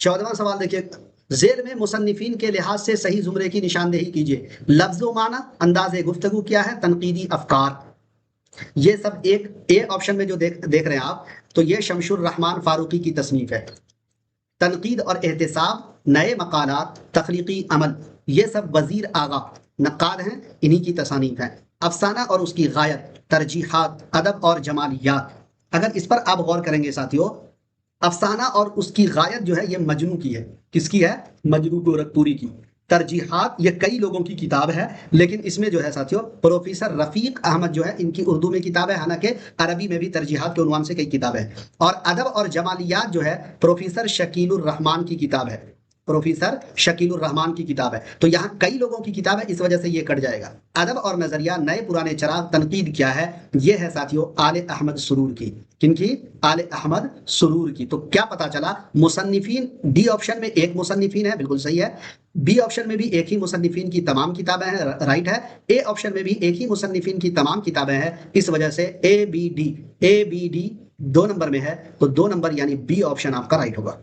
14वां सवाल देखिए, ज़ेल में मुसन्निफीन के लिहाज से सही जुमरे की निशानदेही कीजिए। लफ्ज़ व माना, अंदाज़े गुफ्तगू क्या है, तनकीदी अफ़कार। ये सब एक ए ऑप्शन में जो देख देख रहे हैं आप, तो ये शमशुर रहमान फारूकी की तसनीफ है। तनकीद और एहतिसाब, नए मकालात, तख्लीकी अमल, ये सब वजीर आगा नक्काद हैं, इन्हीं की तसानीफ हैं। अफसाना और उसकी गायत, तरजीहात, अदब और जमालियात। अगर इस पर आप गौर करेंगे साथियों, अफसाना और उसकी गायत जो है ये मजनू की है। किसकी है? मजनू गोरखपुरी की। तरजीहात ये कई लोगों की किताब है, लेकिन इसमें जो है साथियों प्रोफेसर रफीक अहमद जो है इनकी उर्दू में किताब है, हालांकि अरबी में भी तरजीहात के उन्वान से कई किताबें हैं। और अदब और जमालियात जो है प्रोफेसर शकीलुर रहमान की किताब है, प्रोफेसर शकीलुर रहमान की किताब है। तो यहाँ कई लोगों की किताब है, इस वजह से ये कट जाएगा। अदब और नजरिया, नए पुराने चराग, तनकीद क्या है, ये है साथियों आले अहमद सुरूर की। किनकी? आले अहमद सुरूर की। तो क्या पता चला, मुसन्निफीन डी ऑप्शन में एक मुसन्निफीन है, बिल्कुल सही है। बी ऑप्शन में भी एक ही मुसन्निफीन की तमाम किताबें हैं, राइट है। ए ऑप्शन में भी एक ही मुसन्निफीन की तमाम किताबें हैं। इस वजह से ए बी डी 2 नंबर में है, तो 2 नंबर यानी बी ऑप्शन आपका राइट होगा।